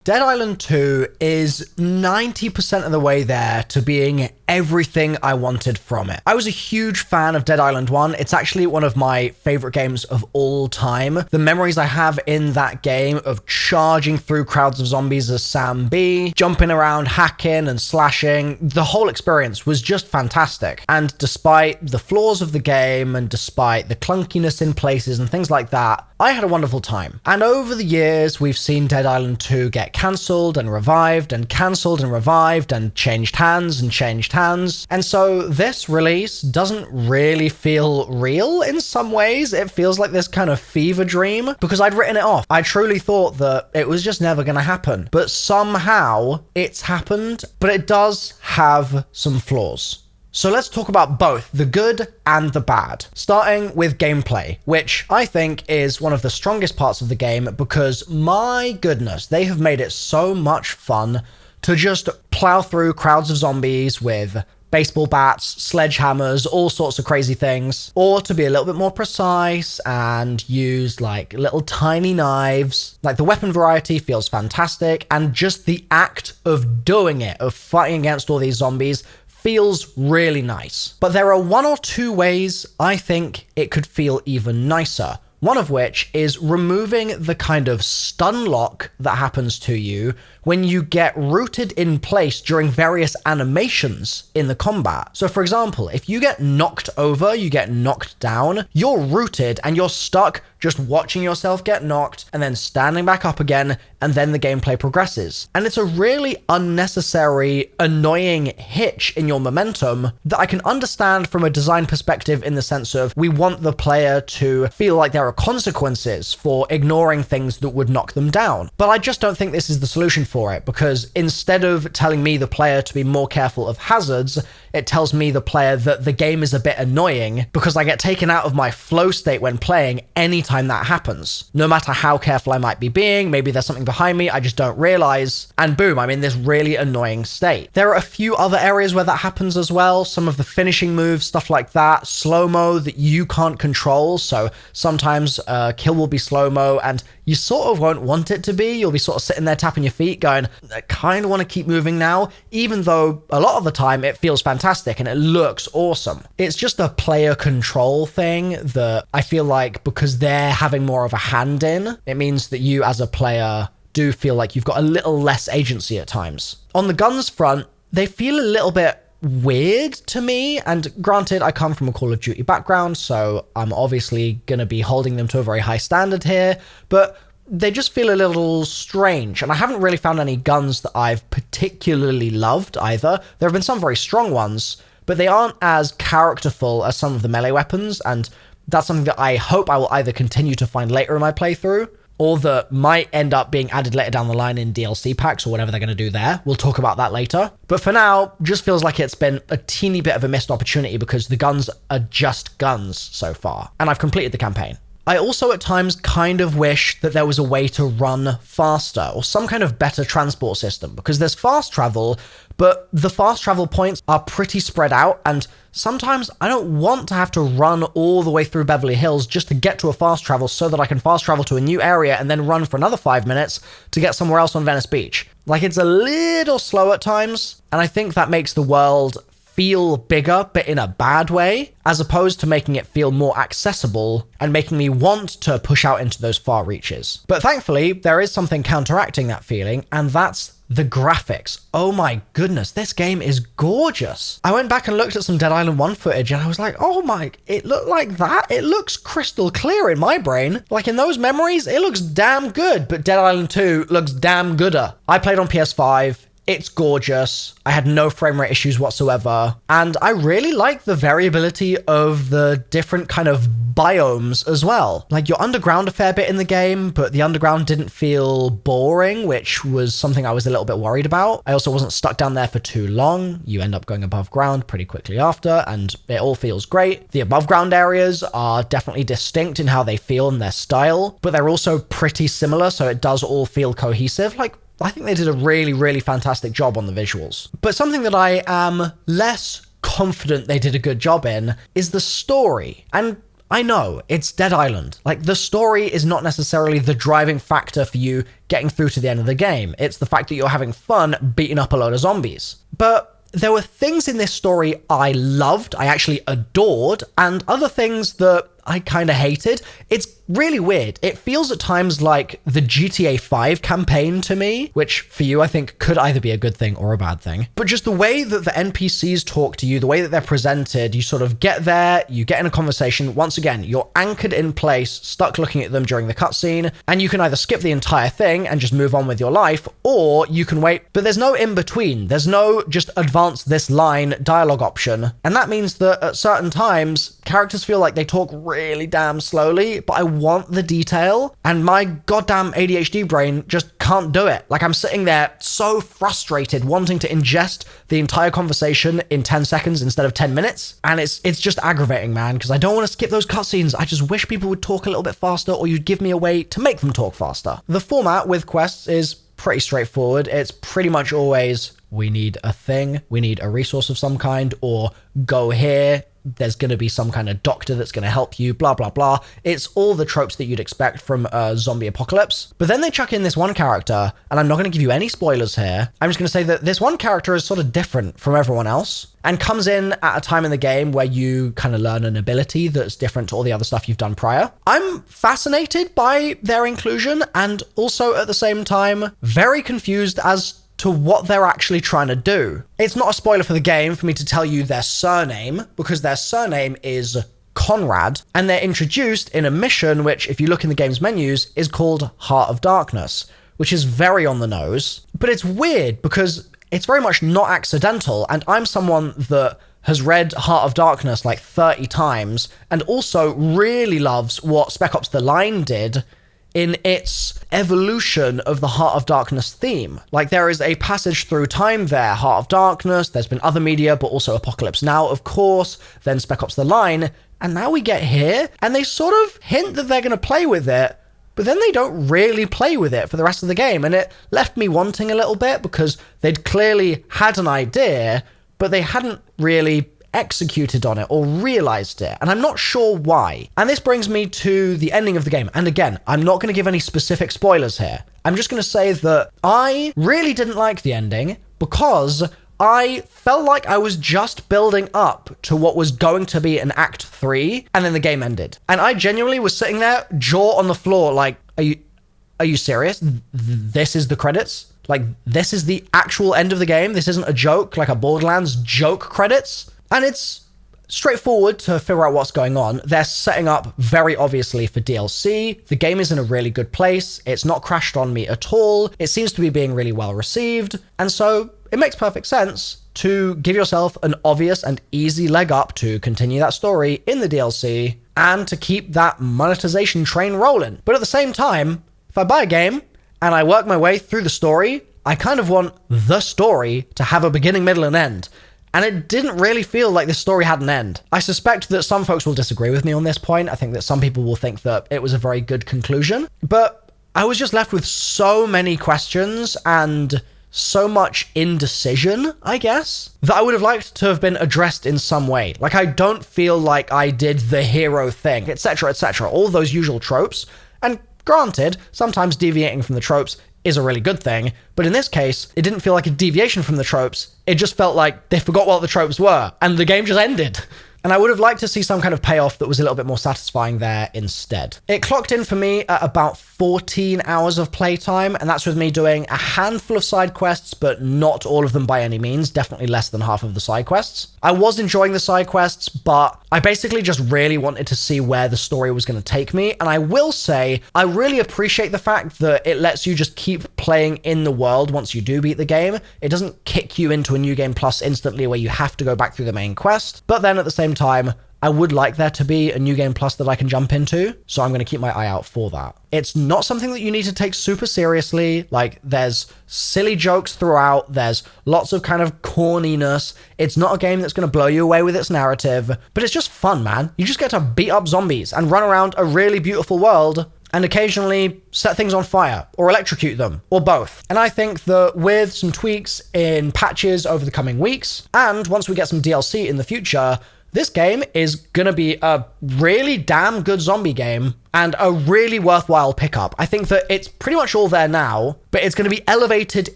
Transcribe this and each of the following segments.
Dead Island 2 is 90% of the way there to being everything I wanted from it. I was a huge fan of Dead Island 1. It's actually one of my favorite games of all time. The memories I have in that game of charging through crowds of zombies as Sam B, jumping around, hacking and slashing, the whole experience was just fantastic. And despite the flaws of the game and despite the clunkiness in places and things like that, I had a wonderful time. And over the years, we've seen Dead Island 2 get cancelled and revived and cancelled and revived and changed hands and changed hands. And so this release doesn't really feel real in some ways. It feels like this kind of fever dream because I'd written it off. I truly thought that it was just never going to happen. But somehow it's happened, but it does have some flaws. So let's talk about both the good and the bad, starting with gameplay, which I think is one of the strongest parts of the game because, my goodness, they have made it so much fun to just plow through crowds of zombies with baseball bats, sledgehammers, all sorts of crazy things, or to be a little bit more precise and use like little tiny knives. Like the weapon variety feels fantastic, and just the act of doing it, of fighting against all these zombies, feels really nice. But there are one or two ways I think it could feel even nicer. One of which is removing the kind of stun lock that happens to you when you get rooted in place during various animations in the combat. So for example, if you get knocked over, you get knocked down, you're rooted and you're stuck just watching yourself get knocked and then standing back up again, and then the gameplay progresses. And it's a really unnecessary, annoying hitch in your momentum that I can understand from a design perspective in the sense of we want the player to feel like there are consequences for ignoring things that would knock them down. But I just don't think this is the solution for it, because instead of telling me, the player, to be more careful of hazards, it tells me, the player, that the game is a bit annoying because I get taken out of my flow state when playing anytime that happens. No matter how careful I might be being, maybe there's something behind me I just don't realize, and boom, I'm in this really annoying state. There are a few other areas where that happens as well. Some of the finishing moves, stuff like that, slow-mo that you can't control, so sometimes kill will be slow-mo and you sort of won't want it to be. You'll be sort of sitting there tapping your feet going, I kind of want to keep moving now, even though a lot of the time it feels fantastic and it looks awesome. It's just a player control thing that I feel like, because they're having more of a hand in, it means that you as a player do feel like you've got a little less agency at times. On the guns front, they feel a little bit weird to me, and granted, I come from a Call of Duty background, so I'm obviously gonna be holding them to a very high standard here, but they just feel a little strange, and I haven't really found any guns that I've particularly loved either. There have been some very strong ones, but they aren't as characterful as some of the melee weapons, and that's something that I hope I will either continue to find later in my playthrough, or that might end up being added later down the line in DLC packs or whatever they're going to do there. We'll talk about that later. But for now, just feels like it's been a teeny bit of a missed opportunity because the guns are just guns so far. And I've completed the campaign. I also at times kind of wish that there was a way to run faster or some kind of better transport system, because there's fast travel, but the fast travel points are pretty spread out, and sometimes I don't want to have to run all the way through Beverly Hills just to get to a fast travel so that I can fast travel to a new area and then run for another 5 minutes to get somewhere else on Venice Beach. Like, it's a little slow at times, and I think that makes the world feel bigger, but in a bad way, as opposed to making it feel more accessible and making me want to push out into those far reaches. But thankfully, there is something counteracting that feeling, and that's the graphics. Oh my goodness, this game is gorgeous. I went back and looked at some Dead Island 1 footage and I was like, oh my, it looked like that? It looks crystal clear in my brain. Like in those memories, it looks damn good, but Dead Island 2 looks damn gooder. I played on PS5. It's gorgeous. I had no frame rate issues whatsoever. And I really like the variability of the different kind of biomes as well. Like, you're underground a fair bit in the game, but the underground didn't feel boring, which was something I was a little bit worried about. I also wasn't stuck down there for too long. You end up going above ground pretty quickly after, and it all feels great. The above ground areas are definitely distinct in how they feel and their style, but they're also pretty similar, so it does all feel cohesive. Like, I think they did a really, really fantastic job on the visuals. But something that I am less confident they did a good job in is the story. And I know, it's Dead Island. Like, the story is not necessarily the driving factor for you getting through to the end of the game. It's the fact that you're having fun beating up a load of zombies. But there were things in this story I loved, I actually adored, and other things that I kind of hated. It's really weird. It feels at times like the GTA 5 campaign to me, which for you I think could either be a good thing or a bad thing. But just the way that the NPCs talk to you, the way that they're presented, you sort of get there, you get in a conversation. Once again, you're anchored in place, stuck looking at them during the cutscene, and you can either skip the entire thing and just move on with your life, or you can wait, but there's no in between. There's no just advance this line dialogue option. And that means that at certain times, characters feel like they talk really damn slowly, but I want the detail, and my goddamn ADHD brain just can't do it. Like, I'm sitting there so frustrated, wanting to ingest the entire conversation in 10 seconds instead of 10 minutes, and it's just aggravating, man, because I don't want to skip those cutscenes. I just wish people would talk a little bit faster, or you'd give me a way to make them talk faster. The format with quests is pretty straightforward. It's pretty much always, we need a thing, we need a resource of some kind, or go here, there's going to be some kind of doctor that's going to help you, blah, blah, blah. It's all the tropes that you'd expect from a zombie apocalypse. But then they chuck in this one character, and I'm not going to give you any spoilers here. I'm just going to say that this one character is sort of different from everyone else, and comes in at a time in the game where you kind of learn an ability that's different to all the other stuff you've done prior. I'm fascinated by their inclusion, and also at the same time, very confused as to what they're actually trying to do. It's not a spoiler for the game for me to tell you their surname, because their surname is Conrad, and they're introduced in a mission which, if you look in the game's menus, is called Heart of Darkness, which is very on the nose. But it's weird because it's very much not accidental, and I'm someone that has read Heart of Darkness like 30 times, and also really loves what Spec Ops The Line did in its evolution of the Heart of Darkness theme. Like, there is a passage through time there, Heart of Darkness, there's been other media, but also Apocalypse Now, of course, then Spec Ops The Line, and now we get here, and they sort of hint that they're going to play with it, but then they don't really play with it for the rest of the game, and it left me wanting a little bit, because they'd clearly had an idea, but they hadn't really executed on it or realized it, and I'm not sure why. And this brings me to the ending of the game, and again, I'm not going to give any specific spoilers here. I'm just going to say that I really didn't like the ending because I felt like I was just building up to what was going to be an Act 3, and then the game ended. And I genuinely was sitting there, jaw on the floor, like, are you serious? This is the credits? Like, this is the actual end of the game? This isn't a joke, like a Borderlands joke credits? And it's straightforward to figure out what's going on. They're setting up very obviously for DLC. The game is in a really good place. It's not crashed on me at all. It seems to be being really well received. And so it makes perfect sense to give yourself an obvious and easy leg up to continue that story in the DLC and to keep that monetization train rolling. But at the same time, if I buy a game and I work my way through the story, I kind of want the story to have a beginning, middle, and end. And it didn't really feel like this story had an end. I suspect that some folks will disagree with me on this point. I think that some people will think that it was a very good conclusion. But I was just left with so many questions and so much indecision, I guess, that I would have liked to have been addressed in some way. Like, I don't feel like I did the hero thing, etc., etc., all those usual tropes. And granted, sometimes deviating from the tropes is a really good thing, but in this case, it didn't feel like a deviation from the tropes. It just felt like they forgot what the tropes were, and the game just ended. And I would have liked to see some kind of payoff that was a little bit more satisfying there instead. It clocked in for me at about 14 hours of playtime, and that's with me doing a handful of side quests, but not all of them by any means, definitely less than half of the side quests. I was enjoying the side quests, but I basically just really wanted to see where the story was going to take me, and I will say, I really appreciate the fact that it lets you just keep playing in the world once you do beat the game. It doesn't kick you into a new game plus instantly where you have to go back through the main quest, but then at the same time, I would like there to be a new game plus that I can jump into, so I'm going to keep my eye out for that. It's not something that you need to take super seriously. Like, there's silly jokes throughout, there's lots of kind of corniness. It's not a game that's going to blow you away with its narrative, but it's just fun, man. You just get to beat up zombies and run around a really beautiful world and occasionally set things on fire or electrocute them, or both. And I think that with some tweaks in patches over the coming weeks, and once we get some DLC in the future, this game is gonna be a really damn good zombie game and a really worthwhile pickup. I think that it's pretty much all there now, but it's gonna be elevated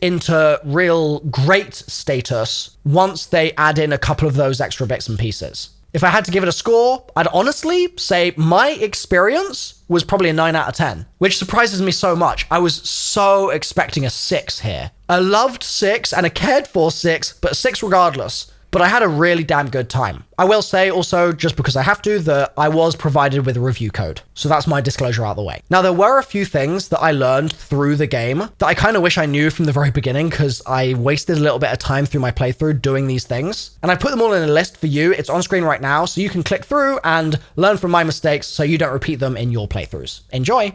into real great status once they add in a couple of those extra bits and pieces. If I had to give it a score, I'd honestly say my experience was probably a 9 out of 10, which surprises me so much. I was so expecting a 6 here. A loved 6 and a cared for 6, but a 6 regardless. But I had a really damn good time. I will say also, just because I have to, that I was provided with a review code. So that's my disclosure out of the way. Now, there were a few things that I learned through the game that I kind of wish I knew from the very beginning, because I wasted a little bit of time through my playthrough doing these things. And I put them all in a list for you. It's on screen right now, so you can click through and learn from my mistakes so you don't repeat them in your playthroughs. Enjoy!